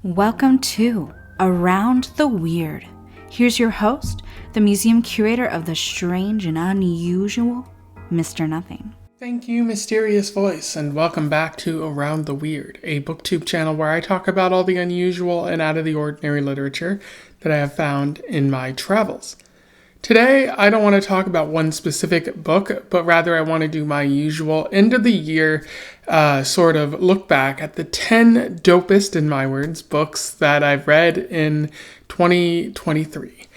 Welcome to Around the Weird. Here's your host, the museum curator of the strange and unusual, Mr. Nothing. Thank you, mysterious voice, and welcome back to Around the Weird, a booktube channel where I talk about all the unusual and out of the ordinary literature that I have found in my travels. Today, I don't want to talk about one specific book, but rather I want to do my usual end of the year sort of look back at the 10 dopest, in my words, books that I've read in 2023.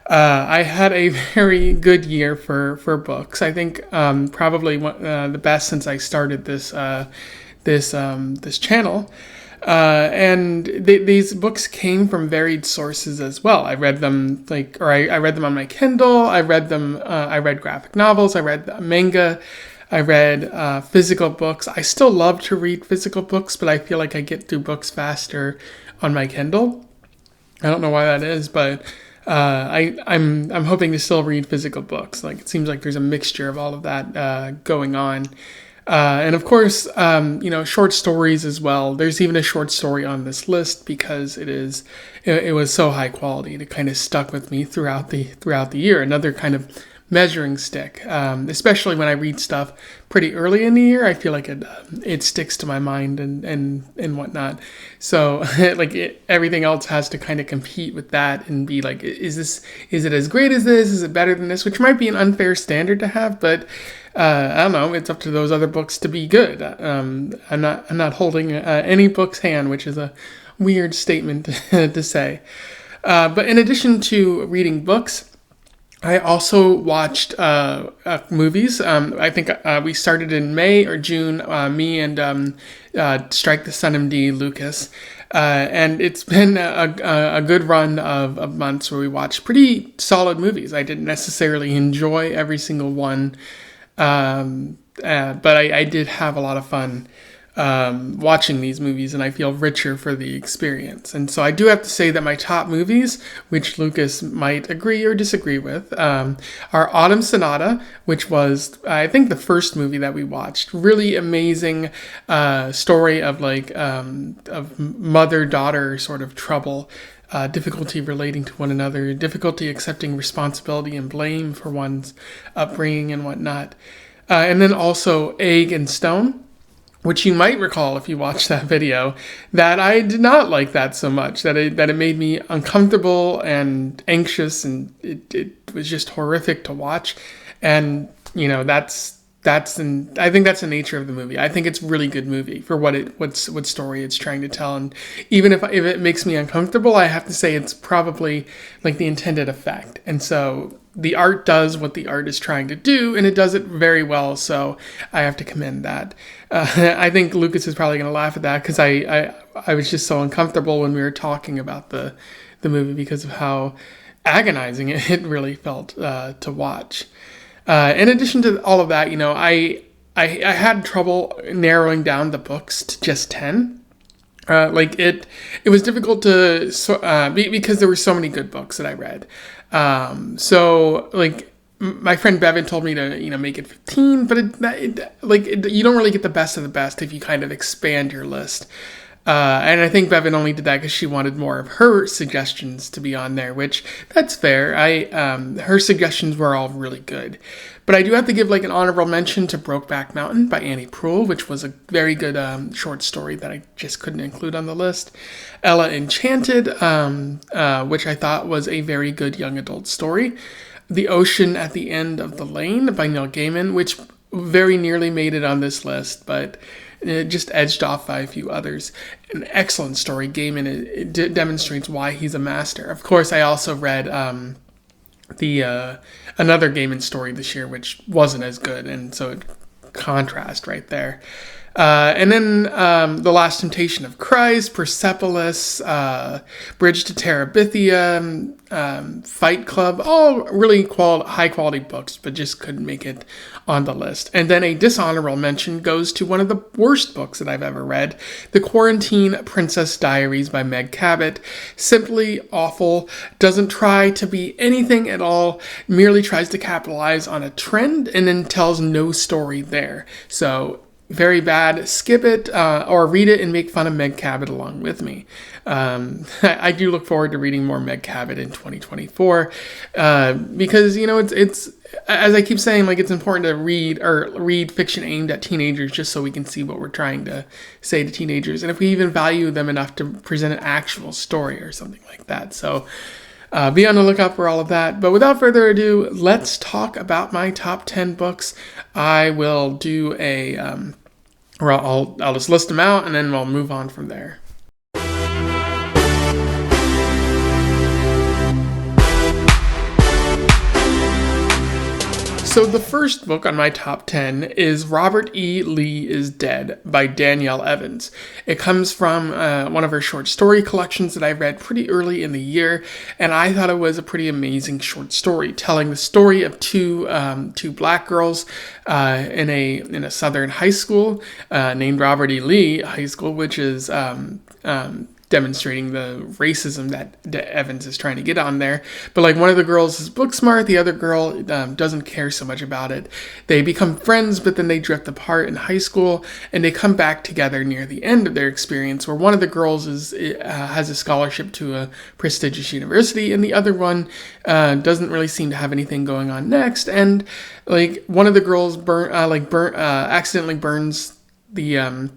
I had a very good year for books. I think probably the best since I started this channel. And these books came from varied sources as well. I read them I read them on my Kindle. I read graphic novels. I read manga. I read physical books. I still love to read physical books, but I feel like I get through books faster on my Kindle. I don't know why that is, but I'm hoping to still read physical books. Like, it seems like there's a mixture of all of that going on. And of course, short stories as well. There's even a short story on this list because it was so high quality. It kind of stuck with me throughout the year. Another kind of measuring stick, especially when I read stuff pretty early in the year. I feel like it sticks to my mind and whatnot. So everything else has to kind of compete with that and be like, is it as great as this? Is it better than this? Which might be an unfair standard to have, but I don't know. It's up to those other books to be good. I'm not holding any book's hand, which is a weird statement to say. But in addition to reading books, I also watched movies. I think we started in May or June, me and Strike the Sun MD Lucas. And it's been a good run of months where we watched pretty solid movies. I didn't necessarily enjoy every single one, but I did have a lot of fun watching these movies, and I feel richer for the experience. And so I do have to say that my top movies, which Lucas might agree or disagree with, are Autumn Sonata, which was, I think, the first movie that we watched. Really amazing story of of mother-daughter sort of trouble. Difficulty relating to one another, difficulty accepting responsibility and blame for one's upbringing and whatnot. And then also Egg and Stone, which you might recall if you watched that video, that I did not like that so much, that it made me uncomfortable and anxious, and it was just horrific to watch. And, I think that's the nature of the movie. I think it's a really good movie for what story it's trying to tell. And even if it makes me uncomfortable, I have to say it's probably like the intended effect. And so the art does what the art is trying to do, and it does it very well. So I have to commend that. I think Lucas is probably going to laugh at that because I was just so uncomfortable when we were talking about the movie because of how agonizing it really felt to watch. In addition to all of that, I had trouble narrowing down the books to just 10. It was difficult to because there were so many good books that I read. My friend Bevan told me to make it 15, but you don't really get the best of the best if you kind of expand your list. And I think Bevan only did that because she wanted more of her suggestions to be on there, which that's fair. Her suggestions were all really good. But I do have to give an honorable mention to Brokeback Mountain by Annie Proulx, which was a very good short story that I just couldn't include on the list. Ella Enchanted, which I thought was a very good young adult story. The Ocean at the End of the Lane by Neil Gaiman, which very nearly made it on this list, but it just edged off by a few others. An excellent story. Gaiman it demonstrates why he's a master. Of course, I also read another Gaiman story this year, which wasn't as good, and so contrast right there. And then The Last Temptation of Christ, Persepolis, Bridge to Terabithia, Fight Club, all really high-quality books, but just couldn't make it on the list. And then a dishonorable mention goes to one of the worst books that I've ever read, The Quarantine Princess Diaries by Meg Cabot. Simply awful, doesn't try to be anything at all, merely tries to capitalize on a trend, and then tells no story there. So very bad, skip it or read it and make fun of Meg Cabot along with me. I do look forward to reading more Meg Cabot in 2024 because, you know, it's as I keep saying, like, it's important to read fiction aimed at teenagers just so we can see what we're trying to say to teenagers, and if we even value them enough to present an actual story or something like that. So be on the lookout for all of that. But without further ado, let's talk about my top 10 books. I will do I'll just list them out and then we'll move on from there. So the first book on my top 10 is Robert E. Lee is Dead by Danielle Evans. It comes from one of her short story collections that I read pretty early in the year, and I thought it was a pretty amazing short story, telling the story of two black girls in a southern high school named Robert E. Lee High School, which is demonstrating the racism that Evans is trying to get on there. But like, one of the girls is book smart, the other girl doesn't care so much about it. They become friends, but then they drift apart in high school, and they come back together near the end of their experience, where one of the girls has a scholarship to a prestigious university, and the other one doesn't really seem to have anything going on next. And like, one of the girls accidentally burns the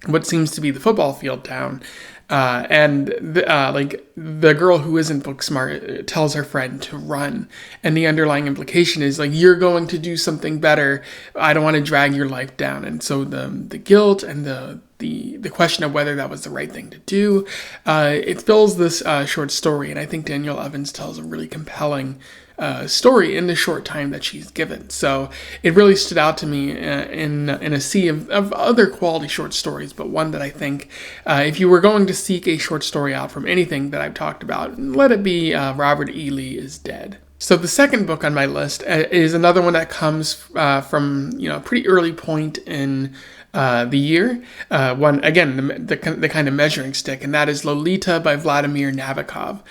what seems to be the football field down. And the girl who isn't book smart tells her friend to run, and the underlying implication is like, you're going to do something better. I don't want to drag your life down. And so the guilt and the question of whether that was the right thing to do, it fills this short story, and I think Danielle Evans tells a really compelling story in the short time that she's given. So it really stood out to me in a sea of other quality short stories, but one that I think if you were going to seek a short story out from anything that I've talked about, let it be Robert E. Lee is Dead. So the second book on my list is another one that comes from a pretty early point in the year, the kind of measuring stick, and that is Lolita by Vladimir Nabokov.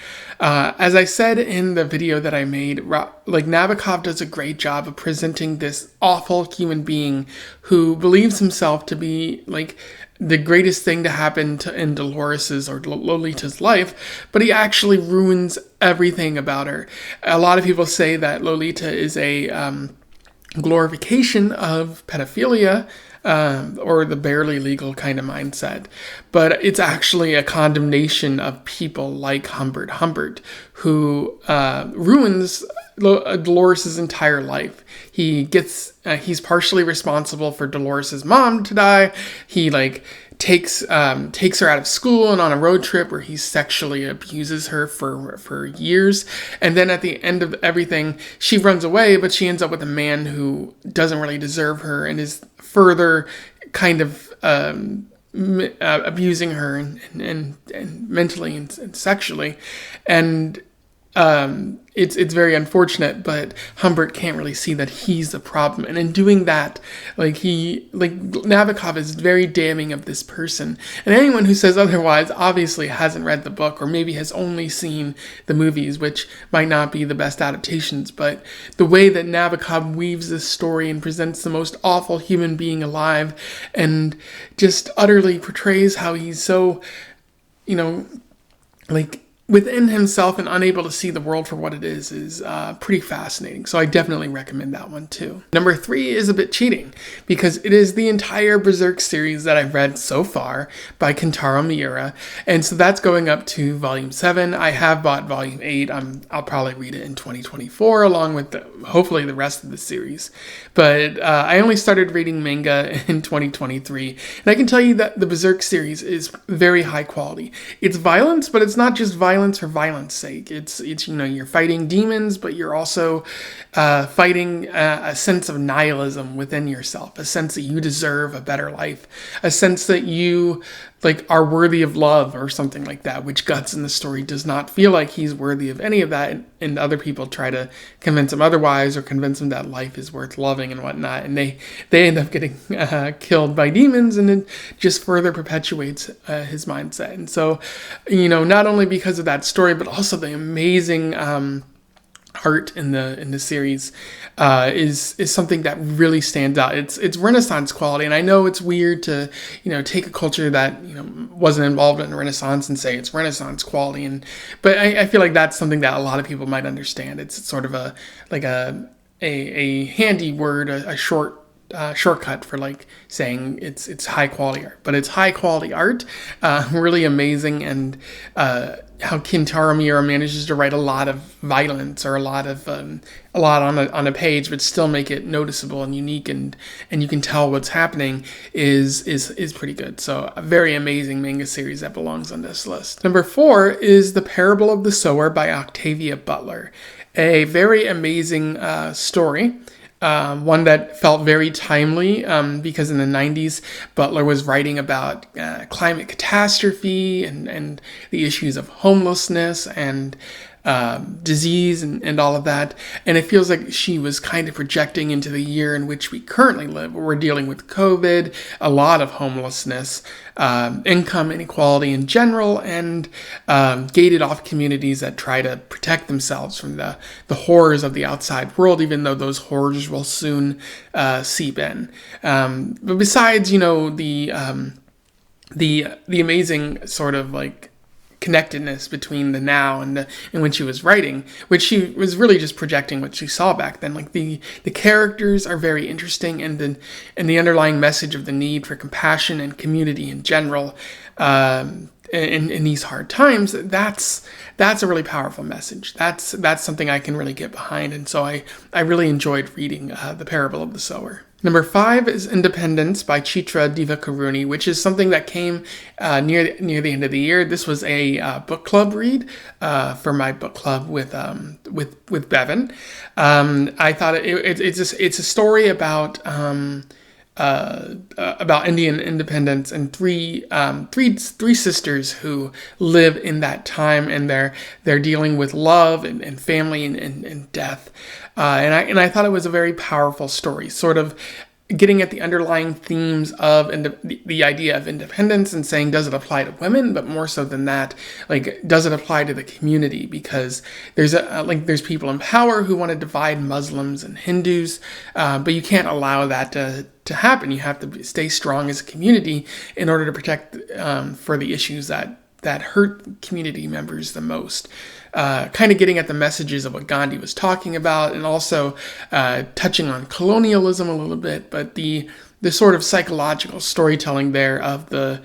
As I said in the video that I made, Nabokov does a great job of presenting this awful human being who believes himself to be like the greatest thing to happen in Dolores's or Lolita's life, but he actually ruins everything about her. A lot of people say that Lolita is a glorification of pedophilia, or the barely legal kind of mindset. But it's actually a condemnation of people like Humbert, who ruins Dolores's entire life. He's partially responsible for Dolores's mom to die. He takes her out of school and on a road trip where he sexually abuses her for years. And then at the end of everything, she runs away, but she ends up with a man who doesn't really deserve her and is further kind of abusing her and mentally and sexually. And it's very unfortunate, but Humbert can't really see that he's the problem. And in doing that, Nabokov is very damning of this person. And anyone who says otherwise obviously hasn't read the book, or maybe has only seen the movies, which might not be the best adaptations. But the way that Nabokov weaves this story and presents the most awful human being alive, and just utterly portrays how he's so, within himself and unable to see the world for what it is pretty fascinating. So I definitely recommend that one too. Number 3 is a bit cheating, because it is the entire Berserk series that I've read so far by Kentaro Miura. And so that's going up to volume 7. I have bought volume 8. I'll probably read it in 2024 along with hopefully the rest of the series. But I only started reading manga in 2023. And I can tell you that the Berserk series is very high quality. It's violence, but it's not just violence for violence sake. It's you're fighting demons, but you're also fighting a sense of nihilism within yourself, a sense that you deserve a better life, a sense that you are worthy of love or something like that, which Guts in the story does not feel like he's worthy of any of that, and other people try to convince him otherwise, or convince him that life is worth loving and whatnot, and they end up getting killed by demons, and it just further perpetuates his mindset. And so, not only because of that story, but also the amazing art in the series is something that really stands out. It's Renaissance quality, and I know it's weird to take a culture that wasn't involved in Renaissance and say it's Renaissance quality, but I feel like that's something that a lot of people might understand. It's sort of a handy word, a shortcut for like saying it's high quality art, but it's high quality art, really amazing. And how Kintaro Miura manages to write a lot of violence or a lot on a page, but still make it noticeable and unique, and you can tell what's happening is pretty good. So a very amazing manga series that belongs on this list. Number 4 is The Parable of the Sower by Octavia Butler. A very amazing story. One that felt very timely because in the 90s, Butler was writing about climate catastrophe and the issues of homelessness and disease and all of that. And it feels like she was kind of projecting into the year in which we currently live, where we're dealing with COVID, a lot of homelessness, income inequality in general, and gated off communities that try to protect themselves from the horrors of the outside world, even though those horrors will soon seep in. But besides, the amazing sort of like connectedness between the now and when she was writing, which she was really just projecting what she saw back then. Like the characters are very interesting, and the underlying message of the need for compassion and community in general in these hard times, that's a really powerful message. That's something I can really get behind, and so I really enjoyed reading The Parable of the Sower. Number 5 is Independence by Chitra Divakaruni, which is something that came near the end of the year. This was a book club read for my book club with Bevan. I thought it's a story about Indian independence and three sisters who live in that time, and they're dealing with love and family and death. And I thought it was a very powerful story, sort of getting at the underlying themes of the idea of independence and saying, does it apply to women? But more so than that, like, does it apply to the community? Because there's people in power who want to divide Muslims and Hindus, but you can't allow that to happen. You have to stay strong as a community in order to protect for the issues that hurt community members the most. Kind of getting at the messages of what Gandhi was talking about, and also touching on colonialism a little bit, but the sort of psychological storytelling there of the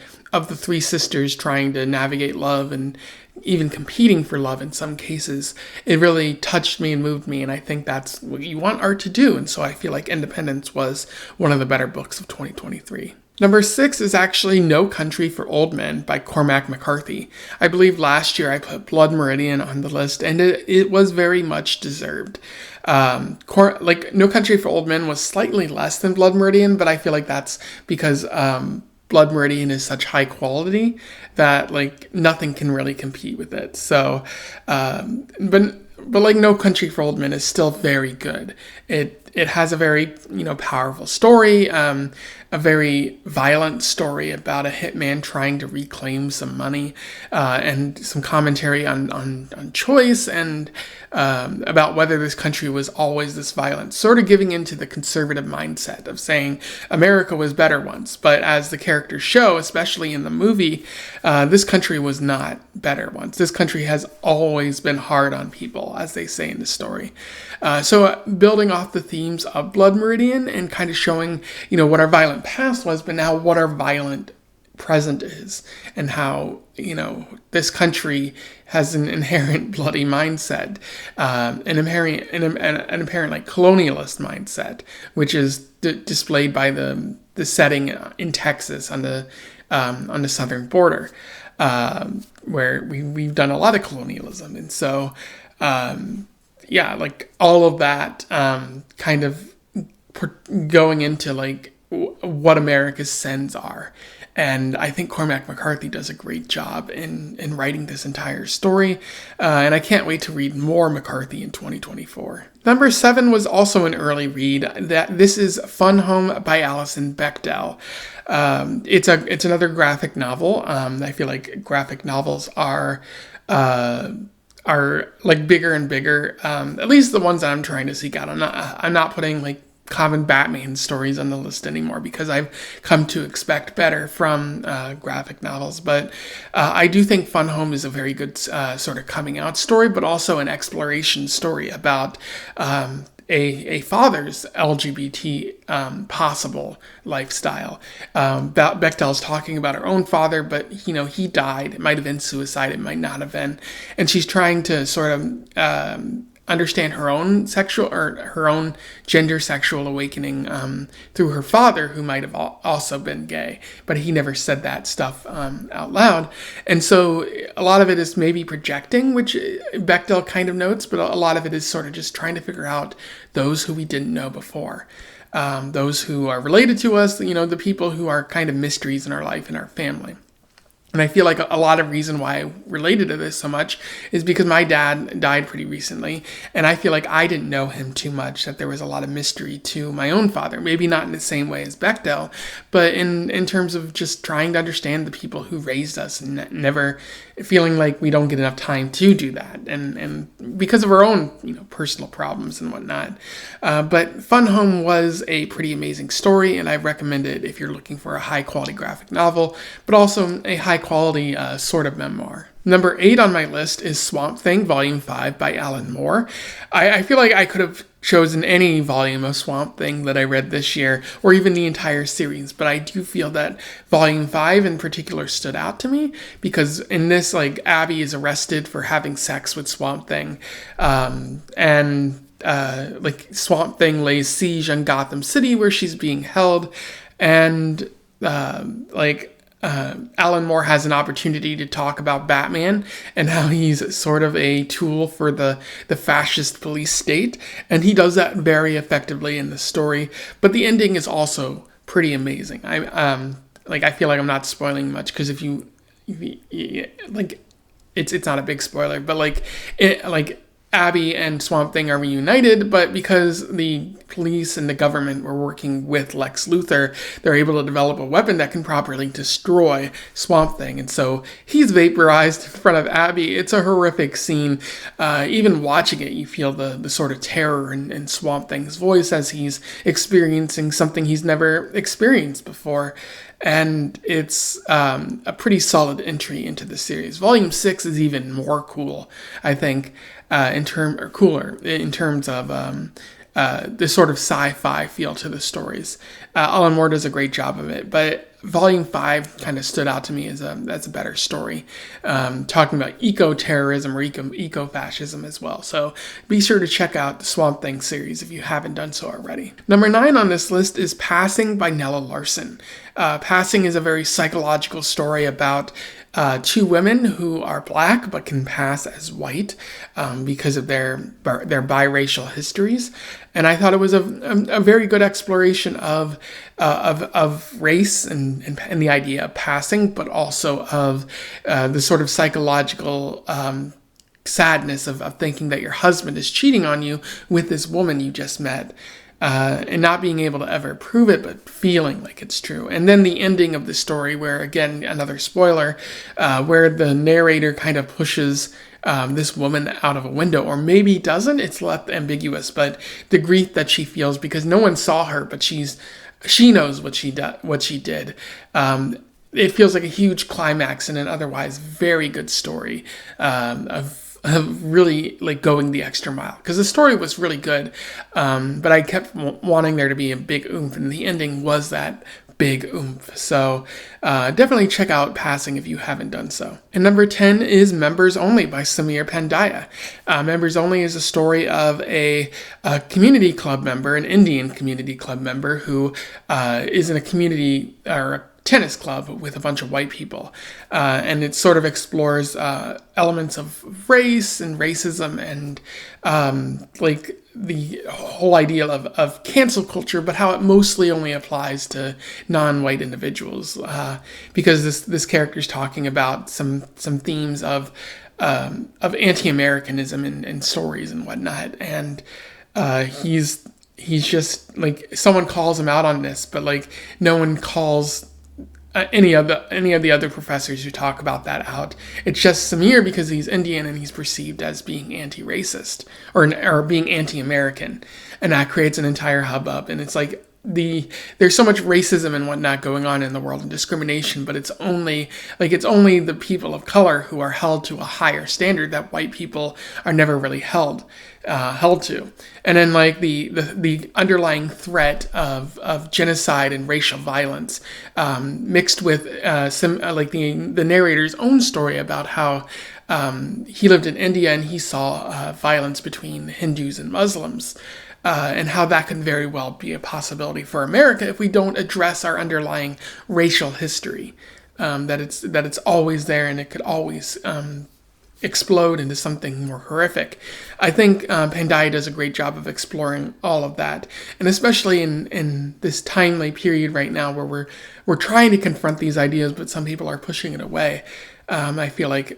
three sisters trying to navigate love and even competing for love in some cases, it really touched me and moved me, and I think that's what you want art to do, and so I feel like Independence was one of the better books of 2023. Number 6 is actually No Country for Old Men by Cormac McCarthy. I believe last year I put Blood Meridian on the list, and it was very much deserved. No Country for Old Men was slightly less than Blood Meridian, but I feel like that's because Blood Meridian is such high quality that like nothing can really compete with it. So, but like No Country for Old Men is still very good. It has a very powerful story, a very violent story about a hitman trying to reclaim some money, and some commentary on choice and about whether this country was always this violent, sort of giving into the conservative mindset of saying America was better once. But as the characters show, especially in the movie, this country was not better once. This country has always been hard on people, as they say in the story. So building off the themes of Blood Meridian and kind of showing, what our violent past was, but now what our violent present is, and how, this country has an inherent bloody mindset, an apparent like colonialist mindset, which is displayed by the setting in Texas on the southern border, where we've done a lot of colonialism, and so like all of that kind of going into like what America's sins are. And I think Cormac McCarthy does a great job in writing this entire story. And I can't wait to read more McCarthy in 2024. Number 7 was also an early read. This is Fun Home by Alison Bechdel. It's another graphic novel. I feel like graphic novels are are like bigger and bigger. At least the ones that I'm trying to seek out. I'm not putting like common Batman stories on the list anymore because I've come to expect better from graphic novels. But I do think Fun Home is a very good sort of coming out story, but also an exploration story about a father's LGBT possible lifestyle. Bechdel's talking about her own father, but he died. It might have been suicide. It might not have been, and she's trying to sort of understand her own gender sexual awakening through her father, who might have also been gay, but he never said that stuff out loud. And so a lot of it is maybe projecting, which Bechdel kind of notes, but a lot of it is sort of just trying to figure out those who we didn't know before. Those who are related to us, the people who are kind of mysteries in our life and our family. And I feel like a lot of reason why I related to this so much is because my dad died pretty recently, and I feel like I didn't know him too much, that there was a lot of mystery to my own father. Maybe not in the same way as Bechdel, but in terms of just trying to understand the people who raised us and never feeling like we don't get enough time to do that, and because of our own personal problems and whatnot. But Fun Home was a pretty amazing story, and I recommend it if you're looking for a high quality graphic novel, but also a high quality sort of memoir. Number 8 on my list is Swamp Thing, Volume 5 by Alan Moore. I feel like I could have chosen any volume of Swamp Thing that I read this year, or even the entire series, but I do feel that Volume 5 in particular stood out to me, because in this, Abby is arrested for having sex with Swamp Thing, and Swamp Thing lays siege on Gotham City where she's being held, and Alan Moore has an opportunity to talk about Batman and how he's sort of a tool for the fascist police state, and he does that very effectively in the story. But the ending is also pretty amazing. I feel like I'm not spoiling much, because if you it's not a big spoiler, but Abby and Swamp Thing are reunited, but because the police and the government were working with Lex Luthor, they're able to develop a weapon that can properly destroy Swamp Thing. And so he's vaporized in front of Abby. It's a horrific scene. Even watching it, you feel the sort of terror in Swamp Thing's voice as he's experiencing something he's never experienced before. And it's a pretty solid entry into the series. Volume 6 is even more cool, I think, cooler in terms of the sort of sci-fi feel to the stories. Alan Moore does a great job of it, but Volume 5 kind of stood out to me as a better story, talking about eco-terrorism or eco-fascism as well. So be sure to check out the Swamp Thing series if you haven't done so already. Number 9 on this list is Passing by Nella Larsen. Passing is a very psychological story about two women who are black but can pass as white because of their biracial histories, and I thought it was a very good exploration of race and the idea of passing, but also of the sort of psychological sadness of thinking that your husband is cheating on you with this woman you just met. And not being able to ever prove it, but feeling like it's true. And then the ending of the story, where, again, another spoiler, where the narrator kind of pushes this woman out of a window, or maybe doesn't, it's left ambiguous, but the grief that she feels because no one saw her, but she knows what she did. It feels like a huge climax in an otherwise very good story of really going the extra mile, because the story was really good, but I kept wanting there to be a big oomph, and the ending was that big oomph. So definitely check out Passing if you haven't done so. And number 10 is Members Only by Samir Pandaya. Members Only is a story of a community club member, an Indian community club member, who is in a community or a tennis club with a bunch of white people, and it sort of explores elements of race and racism and the whole idea of cancel culture, but how it mostly only applies to non-white individuals, because this character is talking about some themes of anti-Americanism and stories and whatnot, and he's just someone calls him out on this, but no one calls any of the other professors who talk about that out. It's just Samir because he's Indian and he's perceived as being anti-racist or being anti-American, and that creates an entire hubbub. And it's like there's so much racism and whatnot going on in the world and discrimination, but it's only the people of color who are held to a higher standard that white people are never really held to. And then like the underlying threat of genocide and racial violence, mixed with the narrator's own story about how he lived in India and he saw violence between Hindus and Muslims. And how that can very well be a possibility for America if we don't address our underlying racial history. That it's always there and it could always explode into something more horrific. I think Pandya does a great job of exploring all of that, and especially in this timely period right now where we're trying to confront these ideas, but some people are pushing it away. I feel like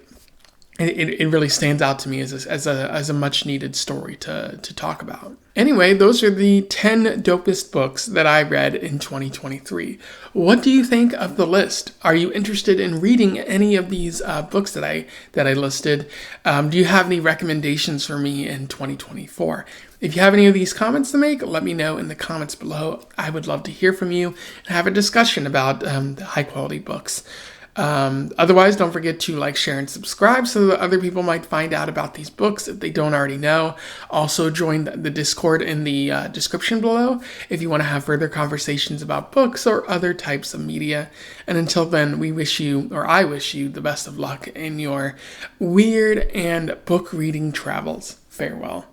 it really stands out to me as a much needed story to talk about. Anyway, those are the 10 dopest books that I read in 2023. What do you think of the list? Are you interested in reading any of these books that I listed? Do you have any recommendations for me in 2024? If you have any of these comments to make, let me know in the comments below. I would love to hear from you and have a discussion about the high quality books. Otherwise, don't forget to like, share, and subscribe so that other people might find out about these books if they don't already know. Also, join the Discord in the description below if you want to have further conversations about books or other types of media. And until then, I wish you the best of luck in your weird and book reading travels. Farewell.